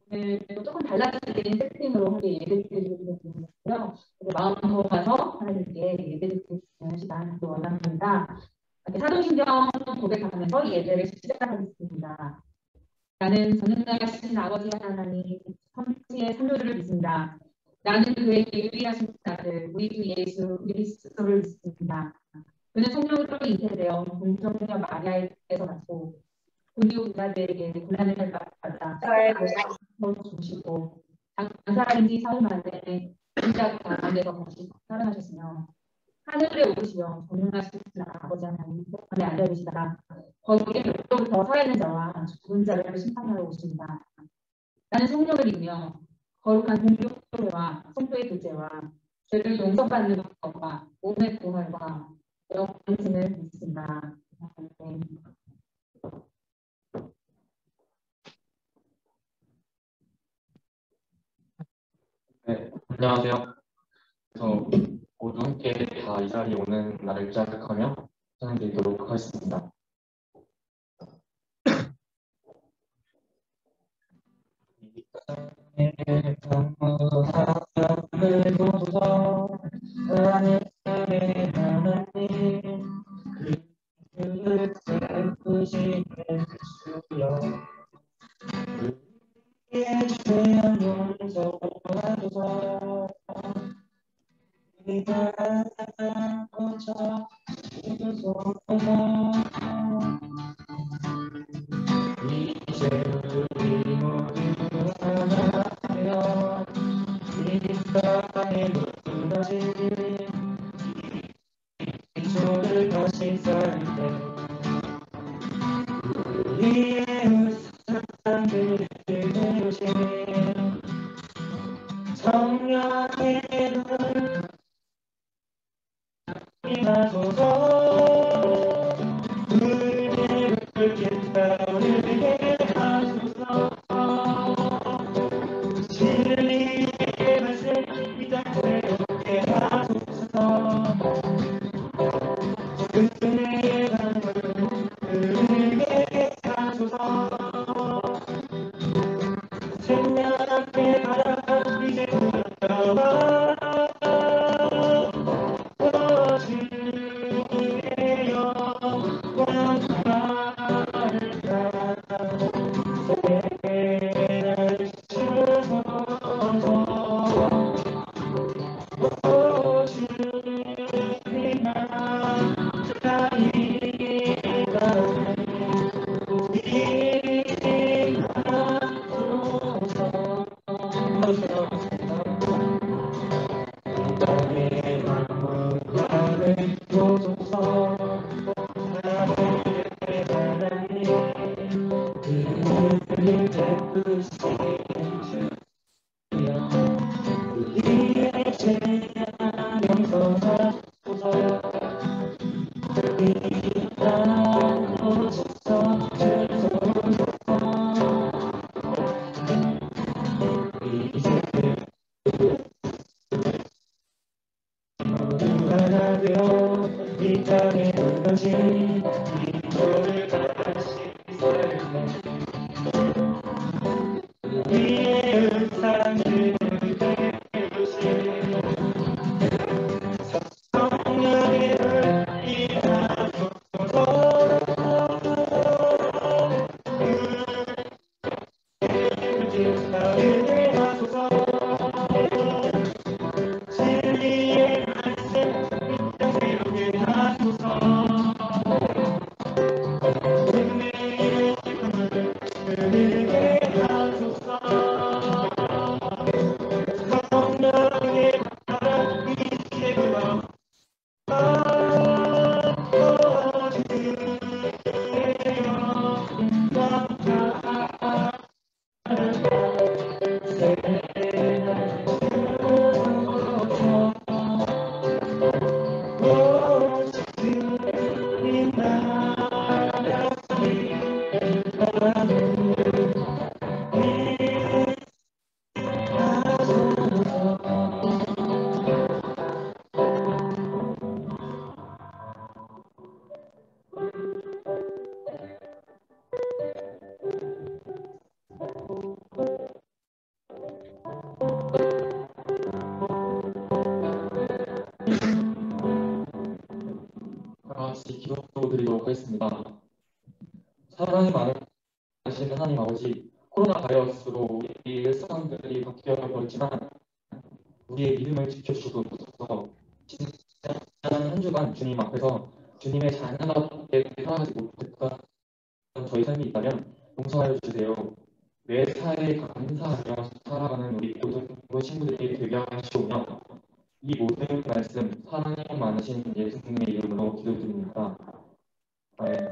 조금 달라진 세팅으로 함께 예배를 드리고 있는데요. 마음 먹어서 하나님께 예배를 드리는 시간 또 원합니다. 사도신경 고백하면서 예배를 시작하겠습니다. 나는 전능하신 아버지 하나님 성지의 산도를 믿습니다. 나는 그의 유일하신 아들 우리 주 예수 그리스도를 믿습니다. 그는 성령으로 잉태되어 공정녀 마리아에게서 낳고 본디오 빌라도에게 고난을 받아 땅에서 죽으시고 장사한 지 사흘 만에 십자가 가운데서 다시 살아나셨으며 하늘에 오르시며 전능하신 아버지 하나님 안에 앉아 계시다가 거기에 별도부터 살아있는 자와 죽은 자를 심판하러 오십니다. 나는 성령을 믿으며 거룩한 공교회와 성도의 교제와 죄를 용서받는 것과 몸의 부활과 영생을 믿습니다. 아멘. 네, 안녕하세요. 그래서 모두 함께 다 이 자리에 오는 날을 기약하며 전해드리도록 하겠습니다. 하겠습니다. 사랑이 많으신 하나님 아버지, 코로나 바이러스로 우리 일상들이 바뀌어 버렸지만 우리의 믿음을 지켜주셔서 지난 한 주간 주님 앞에서 주님의 자녀답게 살아가지 못했던 저희 삶이 있다면 용서하여 주세요. 매 사에 감사하며 살아가는 우리 모든 친구들이 되게 하시오며 이 모든 말씀 사랑이 많으신 예수님의 이름으로 기도드립니다. 아멘.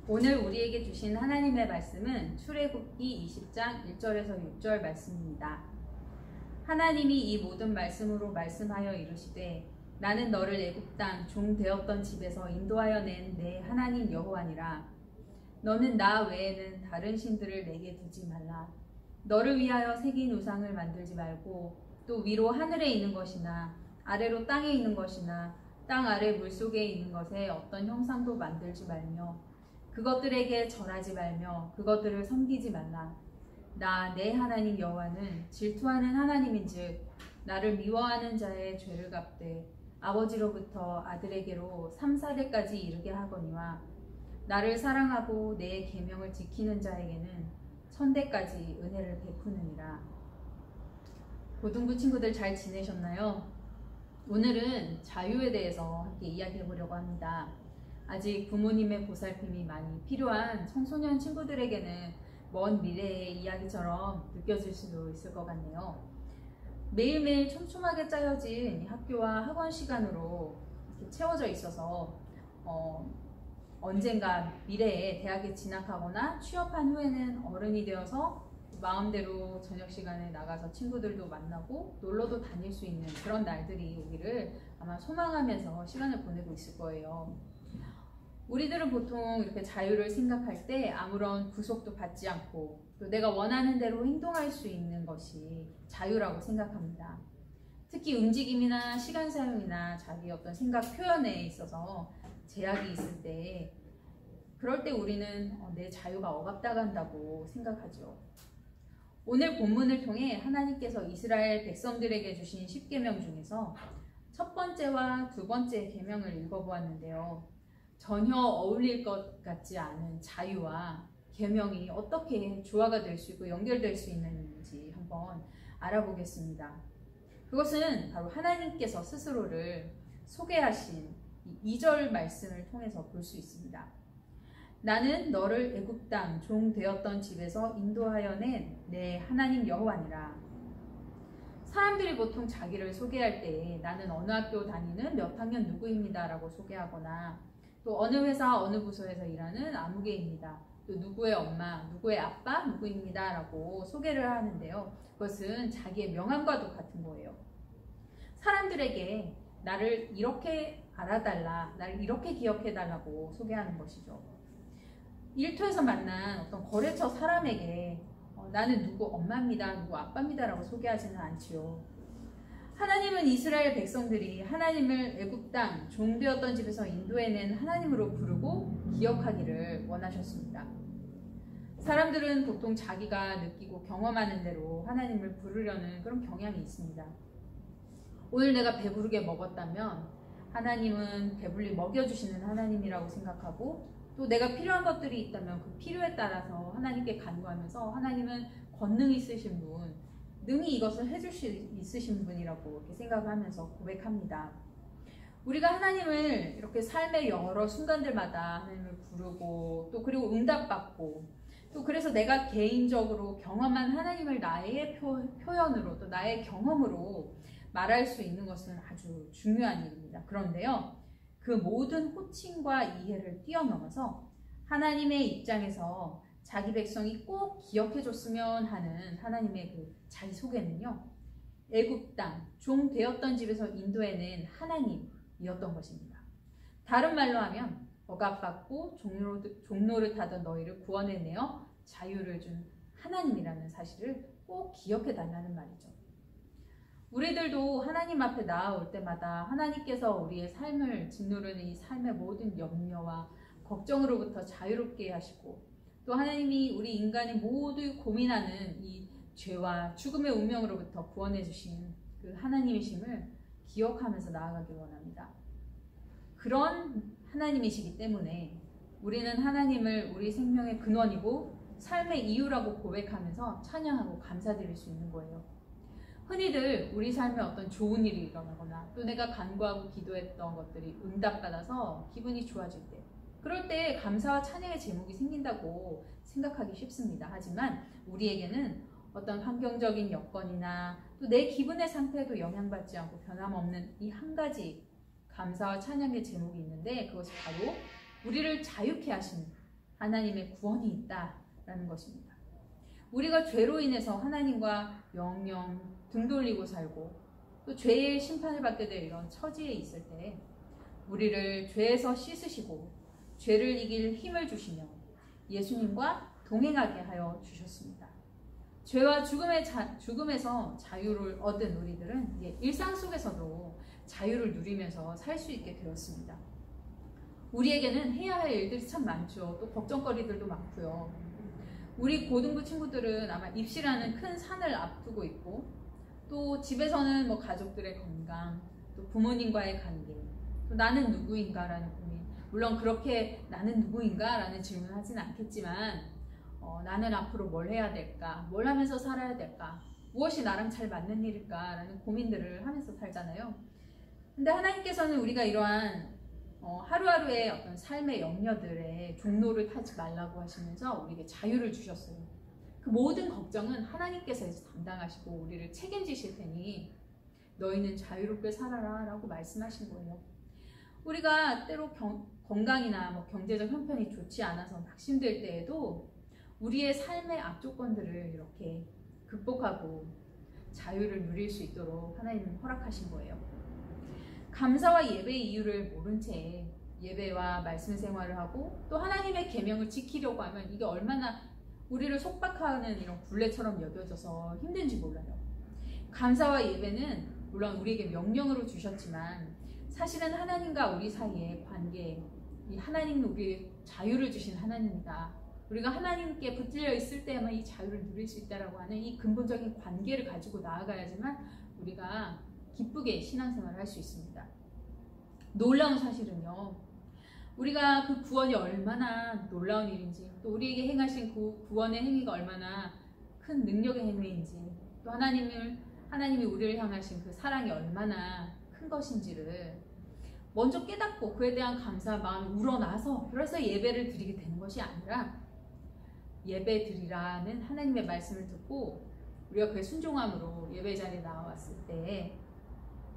오늘 우리에게 주신 하나님의 말씀은 출애굽기 20장 1절에서 6절 말씀입니다. 하나님이 이 모든 말씀으로 말씀하여 이르시되 나는 너를 애굽 땅 종 되었던 집에서 인도하여 낸 내 하나님 여호와니라. 너는 나 외에는 다른 신들을 내게 두지 말라. 너를 위하여 새긴 우상을 만들지 말고 또 위로 하늘에 있는 것이나 아래로 땅에 있는 것이나 땅 아래 물속에 있는 것에 어떤 형상도 만들지 말며 그것들에게 절하지 말며 그것들을 섬기지 말라. 나 내 하나님 여호와는 질투하는 하나님인즉 나를 미워하는 자의 죄를 갚되 아버지로부터 아들에게로 3, 4대까지 이르게 하거니와 나를 사랑하고 내 계명을 지키는 자에게는 1000대까지 은혜를 베푸느니라. 고등부 친구들 잘 지내셨나요? 오늘은 자유에 대해서 함께 이야기해 보려고 합니다. 아직 부모님의 보살핌이 많이 필요한 청소년 친구들에게는 먼 미래의 이야기처럼 느껴질 수도 있을 것 같네요. 매일매일 촘촘하게 짜여진 학교와 학원 시간으로 이렇게 채워져 있어서 언젠가 미래에 대학에 진학하거나 취업한 후에는 어른이 되어서 마음대로 저녁 시간에 나가서 친구들도 만나고 놀러도 다닐 수 있는 그런 날들이 오기를 아마 소망하면서 시간을 보내고 있을 거예요. 우리들은 보통 이렇게 자유를 생각할 때 아무런 구속도 받지 않고 또 내가 원하는 대로 행동할 수 있는 것이 자유라고 생각합니다. 특히 움직임이나 시간 사용이나 자기 어떤 생각 표현에 있어서 제약이 있을 때 그럴 때 우리는 내 자유가 억압당한다고 생각하죠. 오늘 본문을 통해 하나님께서 이스라엘 백성들에게 주신 10계명 중에서 첫 번째와 두 번째 계명을 읽어보았는데요. 전혀 어울릴 것 같지 않은 자유와 계명이 어떻게 조화가 될 수 있고 연결될 수 있는지 한번 알아보겠습니다. 그것은 바로 하나님께서 스스로를 소개하신 2절 말씀을 통해서 볼 수 있습니다. 나는 너를 애굽 땅 종 되었던 집에서 인도하여 낸 내 하나님 여호와니라. 사람들이 보통 자기를 소개할 때 나는 어느 학교 다니는 몇 학년 누구입니다 라고 소개하거나 또 어느 회사 어느 부서에서 일하는 아무개입니다. 또 누구의 엄마, 누구의 아빠, 누구입니다 라고 소개를 하는데요. 그것은 자기의 명함과도 같은 거예요. 사람들에게 나를 이렇게 알아달라, 나를 이렇게 기억해달라고 소개하는 것이죠. 일터에서 만난 어떤 거래처 사람에게 나는 누구 엄마입니다, 누구 아빠입니다 라고 소개하지는 않지요. 하나님은 이스라엘 백성들이 하나님을 애굽 땅 종 되었던 집에서 인도해낸 하나님으로 부르고 기억하기를 원하셨습니다. 사람들은 보통 자기가 느끼고 경험하는 대로 하나님을 부르려는 그런 경향이 있습니다. 오늘 내가 배부르게 먹었다면 하나님은 배불리 먹여주시는 하나님이라고 생각하고 또 내가 필요한 것들이 있다면 그 필요에 따라서 하나님께 간구하면서 하나님은 권능 있으신 분, 능히 이것을 해줄 수 있으신 분이라고 이렇게 생각하면서 고백합니다. 우리가 하나님을 이렇게 삶의 여러 순간들마다 하나님을 부르고 또 그리고 응답받고 또 그래서 내가 개인적으로 경험한 하나님을 나의 표현으로 또 나의 경험으로 말할 수 있는 것은 아주 중요한 일입니다. 그런데요, 그 모든 호칭과 이해를 뛰어넘어서 하나님의 입장에서 자기 백성이 꼭 기억해줬으면 하는 하나님의 그 자기소개는요, 애굽 땅 종 되었던 집에서 인도해낸 하나님이었던 것입니다. 다른 말로 하면 억압받고 종노릇하던 너희를 구원해내어 자유를 준 하나님이라는 사실을 꼭 기억해달라는 말이죠. 우리들도 하나님 앞에 나아올 때마다 하나님께서 우리의 삶을 짓누르는 이 삶의 모든 염려와 걱정으로부터 자유롭게 하시고 또 하나님이 우리 인간이 모두 고민하는 이 죄와 죽음의 운명으로부터 구원해 주신 그 하나님이심을 기억하면서 나아가길 원합니다. 그런 하나님이시기 때문에 우리는 하나님을 우리 생명의 근원이고 삶의 이유라고 고백하면서 찬양하고 감사드릴 수 있는 거예요. 흔히들 우리 삶에 어떤 좋은 일이 일어나거나 또 내가 간구하고 기도했던 것들이 응답받아서 기분이 좋아질 때, 그럴 때 감사와 찬양의 제목이 생긴다고 생각하기 쉽습니다. 하지만 우리에게는 어떤 환경적인 여건이나 또 내 기분의 상태에도 영향받지 않고 변함없는 이 한 가지 감사와 찬양의 제목이 있는데, 그것이 바로 우리를 자유케 하신 하나님의 구원이 있다라는 것입니다. 우리가 죄로 인해서 하나님과 영영 등 돌리고 살고 또 죄의 심판을 받게 될 이런 처지에 있을 때 우리를 죄에서 씻으시고 죄를 이길 힘을 주시며 예수님과 동행하게 하여 주셨습니다. 죄와 죽음에서 자유를 얻은 우리들은 일상 속에서도 자유를 누리면서 살 수 있게 되었습니다. 우리에게는 해야 할 일들이 참 많죠. 또 걱정거리들도 많고요. 우리 고등부 친구들은 아마 입시라는 큰 산을 앞두고 있고, 또 집에서는 뭐 가족들의 건강, 또 부모님과의 관계, 또 나는 누구인가라는 고민. 물론 그렇게 나는 누구인가라는 질문을 하지는 않겠지만 나는 앞으로 뭘 해야 될까? 뭘 하면서 살아야 될까? 무엇이 나랑 잘 맞는 일일까? 라는 고민들을 하면서 살잖아요. 근데 하나님께서는 우리가 이러한 하루하루의 어떤 삶의 염려들의 종로를 타지 말라고 하시면서 우리에게 자유를 주셨어요. 그 모든 걱정은 하나님께서 담당하시고 우리를 책임지실 테니 너희는 자유롭게 살아라 라고 말씀하신 거예요. 우리가 때로 건강이나 뭐 경제적 형편이 좋지 않아서 낙심될 때에도 우리의 삶의 악조건들을 이렇게 극복하고 자유를 누릴 수 있도록 하나님은 허락하신 거예요. 감사와 예배의 이유를 모른 채 예배와 말씀 생활을 하고 또 하나님의 계명을 지키려고 하면 이게 얼마나 우리를 속박하는 이런 굴레처럼 여겨져서 힘든지 몰라요. 감사와 예배는 물론 우리에게 명령으로 주셨지만 사실은 하나님과 우리 사이의 관계, 이 하나님은 우리의 자유를 주신 하나님이다. 우리가 하나님께 붙들려 있을 때만 이 자유를 누릴 수 있다라고 하는 이 근본적인 관계를 가지고 나아가야지만 우리가 기쁘게 신앙생활을 할 수 있습니다. 놀라운 사실은요, 우리가 그 구원이 얼마나 놀라운 일인지, 또 우리에게 행하신 그 구원의 행위가 얼마나 큰 능력의 행위인지, 또 하나님이 우리를 향하신 그 사랑이 얼마나 큰 것인지를 먼저 깨닫고 그에 대한 감사 마음이 우러나서 그래서 예배를 드리게 되는 것이 아니라, 예배 드리라는 하나님의 말씀을 듣고 우리가 그에 순종함으로 예배 자리에 나왔을 때,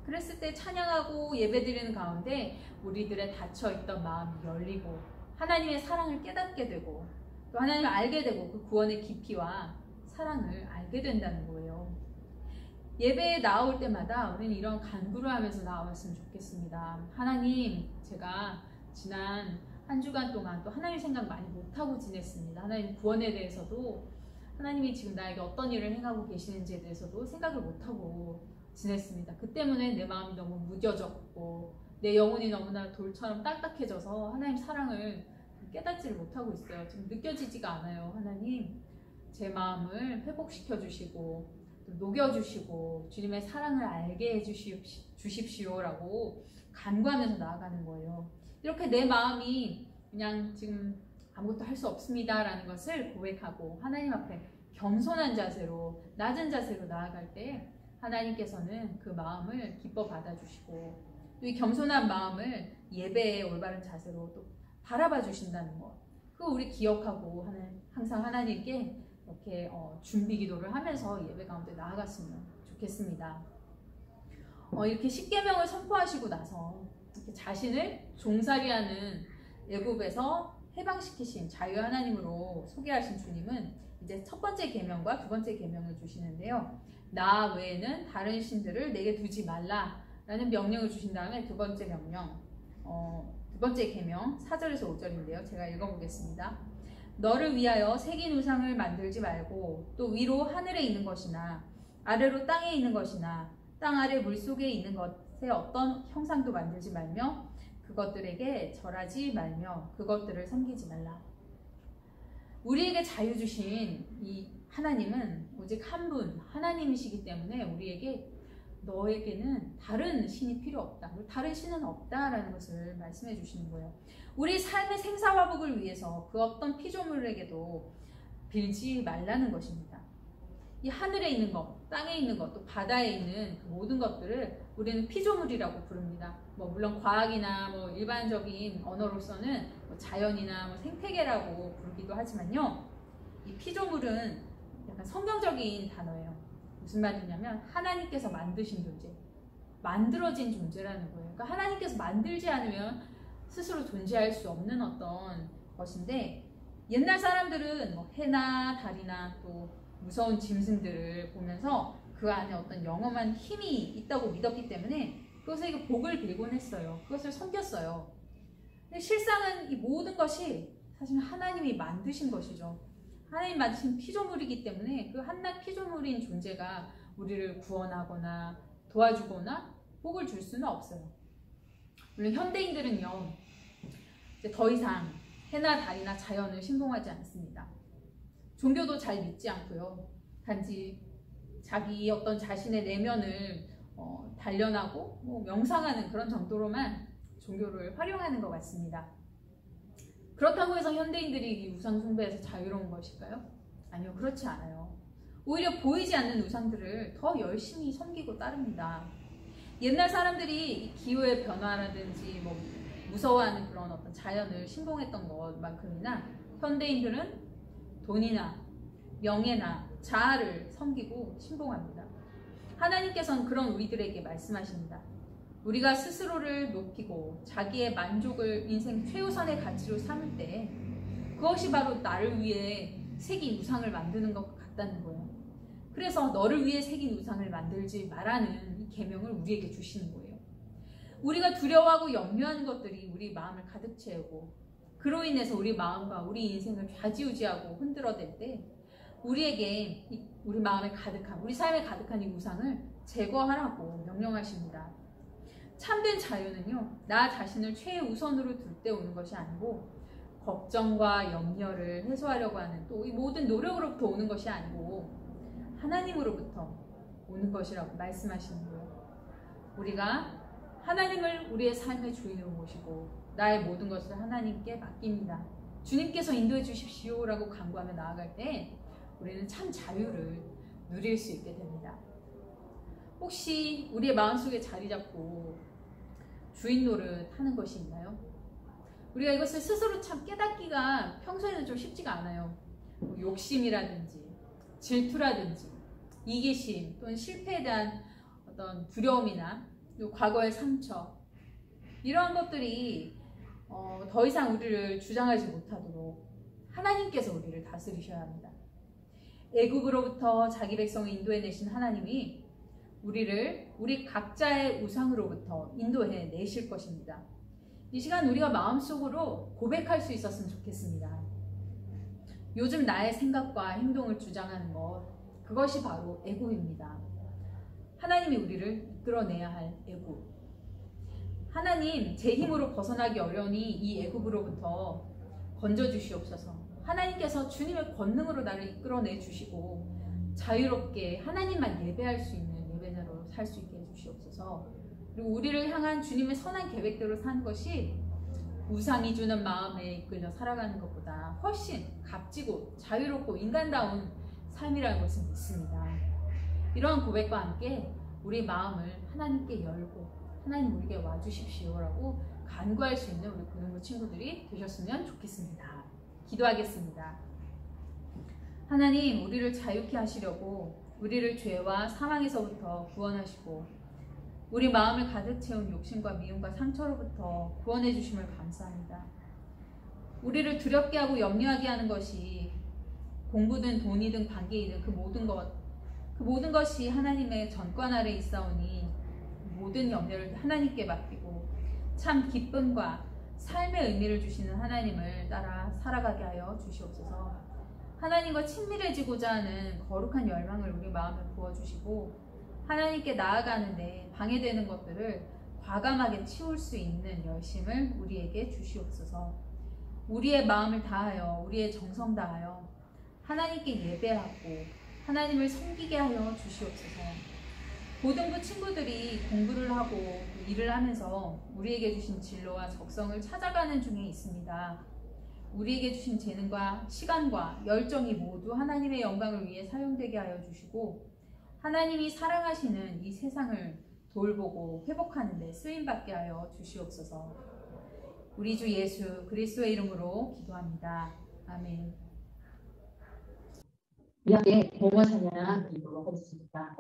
그랬을 때 찬양하고 예배 드리는 가운데 우리들의 닫혀있던 마음이 열리고 하나님의 사랑을 깨닫게 되고 또 하나님을 알게 되고 그 구원의 깊이와 사랑을 알게 된다는 거예요. 예배에 나올 때마다 우리는 이런 간구를 하면서 나왔으면 좋겠습니다. 하나님, 제가 지난 한 주간 동안 또 하나님 생각 많이 못하고 지냈습니다. 하나님 구원에 대해서도 하나님이 지금 나에게 어떤 일을 행하고 계시는지에 대해서도 생각을 못하고 지냈습니다. 그 때문에 내 마음이 너무 무뎌졌고 내 영혼이 너무나 돌처럼 딱딱해져서 하나님 사랑을 깨닫지를 못하고 있어요. 지금 느껴지지가 않아요. 하나님, 제 마음을 회복시켜 주시고 녹여주시고 주님의 사랑을 알게 해주십시오라고 간구하면서 나아가는 거예요. 이렇게 내 마음이 그냥 지금 아무것도 할 수 없습니다 라는 것을 고백하고 하나님 앞에 겸손한 자세로, 낮은 자세로 나아갈 때 하나님께서는 그 마음을 기뻐 받아주시고 또 이 겸손한 마음을 예배의 올바른 자세로 또 바라봐 주신다는 것, 그거 우리 기억하고 항상 하나님께 이렇게 준비 기도를 하면서 예배 가운데 나아갔으면 좋겠습니다. 이렇게 십계명을 선포하시고 나서 이렇게 자신을 종살이하는 애굽에서 해방시키신 자유 하나님으로 소개하신 주님은 이제 첫 번째 계명과 두 번째 계명을 주시는데요. 나 외에는 다른 신들을 내게 두지 말라라는 명령을 주신 다음에 두 번째 명령, 두 번째 계명 4절에서 5절인데요. 제가 읽어보겠습니다. 너를 위하여 새긴 우상을 만들지 말고 또 위로 하늘에 있는 것이나 아래로 땅에 있는 것이나 땅 아래 물속에 있는 것에 어떤 형상도 만들지 말며 그것들에게 절하지 말며 그것들을 섬기지 말라. 우리에게 자유 주신 이 하나님은 오직 한 분 하나님이시기 때문에 우리에게 너에게는 다른 신이 필요 없다. 다른 신은 없다라는 것을 말씀해 주시는 거예요. 우리 삶의 생사화복을 위해서 그 어떤 피조물에게도 빌지 말라는 것입니다. 이 하늘에 있는 것, 땅에 있는 것, 또 바다에 있는 그 모든 것들을 우리는 피조물이라고 부릅니다. 물론 과학이나 일반적인 언어로서는 자연이나 생태계라고 부르기도 하지만요. 이 피조물은 약간 성경적인 단어예요. 무슨 말이냐면 하나님께서 만드신 존재, 만들어진 존재라는 거예요. 그러니까 하나님께서 만들지 않으면 스스로 존재할 수 없는 어떤 것인데, 옛날 사람들은 해나 달이나 또 무서운 짐승들을 보면서 그 안에 어떤 영험한 힘이 있다고 믿었기 때문에 그것에게 복을 빌곤 했어요. 그것을 섬겼어요. 근데 실상은 이 모든 것이 사실 하나님이 만드신 것이죠. 하나님 만드신 피조물이기 때문에 그 한낱 피조물인 존재가 우리를 구원하거나 도와주거나 복을 줄 수는 없어요. 물론 현대인들은요, 이제 더 이상 해나 달이나 자연을 신봉하지 않습니다. 종교도 잘 믿지 않고요. 단지 자기 어떤 자신의 내면을 단련하고 명상하는 그런 정도로만 종교를 활용하는 것 같습니다. 그렇다고 해서 현대인들이 이 우상 숭배에서 자유로운 것일까요? 아니요, 그렇지 않아요. 오히려 보이지 않는 우상들을 더 열심히 섬기고 따릅니다. 옛날 사람들이 기후의 변화라든지 무서워하는 그런 어떤 자연을 신봉했던 것만큼이나 현대인들은 돈이나 명예나 자아를 섬기고 신봉합니다. 하나님께서는 그런 우리들에게 말씀하십니다. 우리가 스스로를 높이고 자기의 만족을 인생 최우선의 가치로 삼을 때 그것이 바로 나를 위해 새긴 우상을 만드는 것 같다는 거예요. 그래서 너를 위해 새긴 우상을 만들지 말라는 이 계명을 우리에게 주시는 거예요. 우리가 두려워하고 염려하는 것들이 우리 마음을 가득 채우고 그로 인해서 우리 마음과 우리 인생을 좌지우지하고 흔들어댈 때 우리에게 우리 마음에 가득한, 우리 삶에 가득한 이 우상을 제거하라고 명령하십니다. 참된 자유는요, 나 자신을 최우선으로 둘 때 오는 것이 아니고 걱정과 염려를 해소하려고 하는 또 이 모든 노력으로부터 오는 것이 아니고 하나님으로부터 오는 것이라고 말씀하시는 거예요. 우리가 하나님을 우리의 삶의 주인으로 모시고 나의 모든 것을 하나님께 맡깁니다. 주님께서 인도해 주십시오라고 간구하며 나아갈 때 우리는 참 자유를 누릴 수 있게 됩니다. 혹시 우리의 마음속에 자리 잡고 주인 노릇 하는 것이 있나요? 우리가 이것을 스스로 참 깨닫기가 평소에는 좀 쉽지가 않아요. 욕심이라든지 질투라든지 이기심 또는 실패에 대한 어떤 두려움이나 또 과거의 상처, 이러한 것들이 더 이상 우리를 주장하지 못하도록 하나님께서 우리를 다스리셔야 합니다. 애굽으로부터 자기 백성을 인도해내신 하나님이 우리 각자의 우상으로부터 인도해 내실 것입니다. 이 시간 우리가 마음속으로 고백할 수 있었으면 좋겠습니다. 요즘 나의 생각과 행동을 주장하는 것, 그것이 바로 애굽입니다. 하나님이 우리를 이끌어내야 할 애굽. 하나님, 제 힘으로 벗어나기 어려우니 이 애굽으로부터 건져주시옵소서. 하나님께서 주님의 권능으로 나를 이끌어내 주시고 자유롭게 하나님만 예배할 수 있는 예배자로 살 수 있게 해주시옵소서. 그리고 우리를 향한 주님의 선한 계획대로 사는 것이 우상이 주는 마음에 이끌려 살아가는 것보다 훨씬 값지고 자유롭고 인간다운 삶이라는 것을 믿습니다. 이러한 고백과 함께 우리 마음을 하나님께 열고 하나님 우리에게 와주십시오라고 간구할 수 있는 우리 고등부 친구들이 되셨으면 좋겠습니다. 기도하겠습니다. 하나님, 우리를 자유케 하시려고 우리를 죄와 사망에서부터 구원하시고 우리 마음을 가득 채운 욕심과 미움과 상처로부터 구원해 주심을 감사합니다. 우리를 두렵게 하고 염려하게 하는 것이 공부든 돈이든 관계이든 그 모든 것이 하나님의 전권 아래 있사오니 모든 염려를 하나님께 맡기고 참 기쁨과 삶의 의미를 주시는 하나님을 따라 살아가게 하여 주시옵소서. 하나님과 친밀해지고자 하는 거룩한 열망을 우리 마음에 부어주시고 하나님께 나아가는데 방해되는 것들을 과감하게 치울 수 있는 열심을 우리에게 주시옵소서. 우리의 마음을 다하여 우리의 정성 다하여 하나님께 예배하고 하나님을 섬기게 하여 주시옵소서. 고등부 친구들이 공부를 하고 일을 하면서 우리에게 주신 진로와 적성을 찾아가는 중에 있습니다. 우리에게 주신 재능과 시간과 열정이 모두 하나님의 영광을 위해 사용되게 하여 주시고 하나님이 사랑하시는 이 세상을 돌보고 회복하는 데 쓰임받게 하여 주시옵소서. 우리 주 예수 그리스도의 이름으로 기도합니다. 아멘. 우리 함께 복음을 찬양 드리도록 하겠습니다.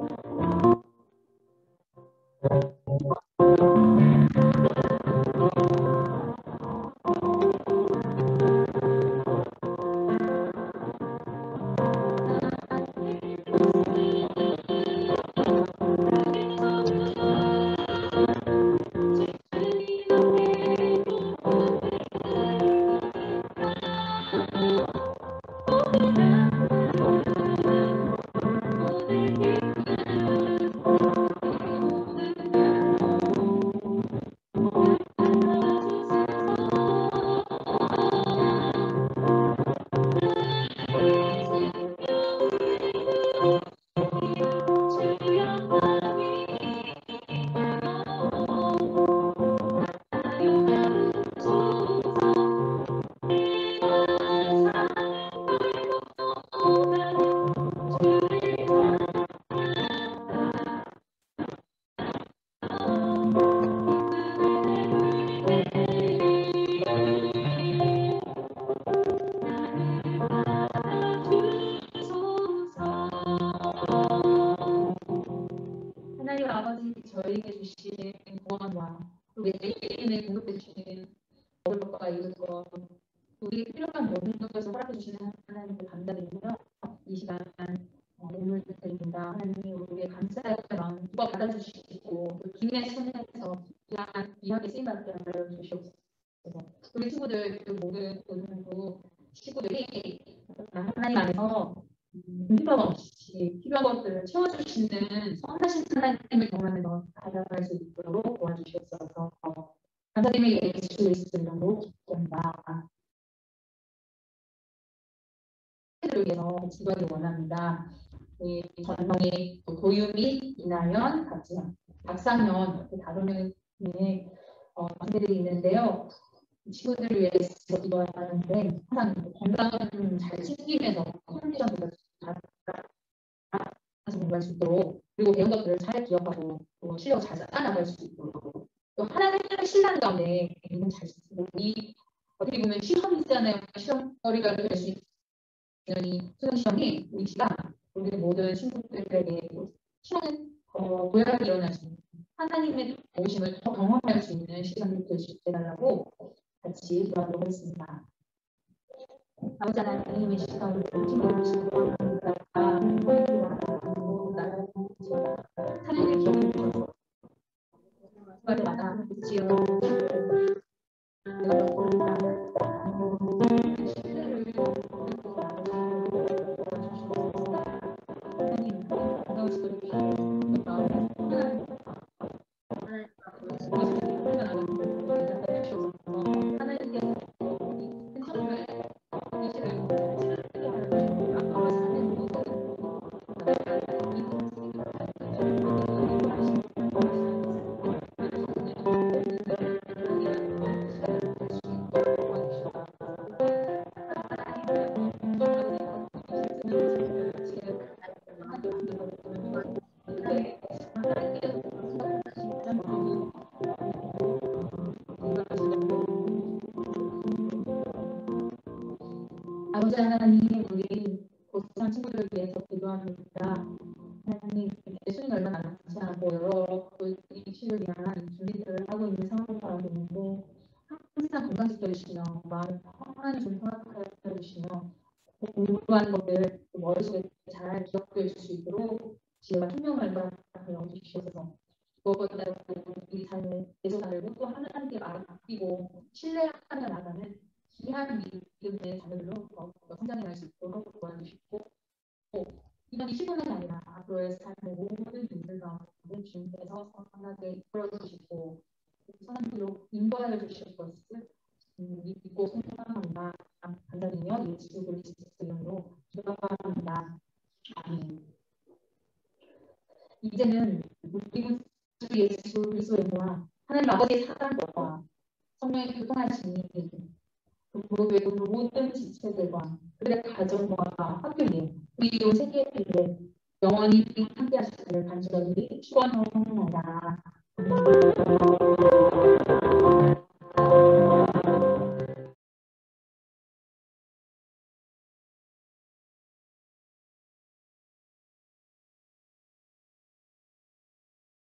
하나님 아버지 저희에게 주신 구원과 매일매일 공급해 주시는 먹을 것과 입을 것 우리 필요한 모든 것을 허락해 주시는 하나님께 감사드리며 이 시간 오늘 드립니다. 하나님 우리의 감사의 마음 기뻐 받아주시고 그 기회의 손에서 귀하게 쓰임받게 하여 주시옵소서. 우리 친구들 모든 친구들이 하나님 안에서 필요가 없이 필요한 것들을 채워주시는 선하신 하나님을 경험하면서 살아갈 수 있도록 도와주시옵소서. 감사드리며 예수 그리스도 이름으로 기도합니다. 를 위해서 기도하기 원합니다. 전명희, 도유미, 이나연, 박상현 이렇게 5명의 관계들이 있는데요. 친구들을 위해서 기도하는데 항상 건강을 잘 챙기면서 컨디션도 잘 공부할 수 있도록 그리고 배운 것들을 잘 기억하고 또 실력을 잘 쌓아나갈 수 있도록 또 하나님의 신뢰하는 가운데 잘 쓰고 이 어떻게 보면 시험이잖아요. 시험거리가 될 수 있는 이 수능 시험이 우리 시간 우리 모든 친구들에게 시험은 고열하게 일어날 수 있는 하나님의 도우심을 더 경험할 수 있는 시간이 될 수 있게 해달라고 같이 기도하도록 하겠습니다. 아버지 하나님의 시간을 친구를 주시고 하나님의 기억을 주셔서 주말마다 지어 아버지 하나님 우리 고참 친구들을 위해서 기도합니다. 하나님 예수님 얼마 남지 않고 여러 입시들이나 준비들을 하고 있는 상황을 바라고 있는데 항상 건강지켜 주시며 마음을 평안히 좀 허락하여 주시며 공부하는 것들 머릿속에 잘 기억될 수 있도록 지혜와 총명을 허락하여 주시옵소서. 무엇보다 우리 삶을 계속 살고 또 하나님께 마음을 바뀌고 신뢰하며 나가는 귀한 믿음의 자녀들로 성장해갈 수 있도록 도와주시고 이번 25년이 아니라 앞으로의 삶의 모든 일들 가운데 주님께서 선하게 이끌어주시고 영원이여 예수 그리스도 이름으로 기도합니다. 아멘. 이제는 우리 주 예수 그리스도의 은혜와 하나님 아버지의 사랑과 성령의 교통하심이 그리고 모든 지체들과 그들의 가정과 학교에 우리 온 세계에 영원히 함께 하시기를 간절히 축원하옵나이다.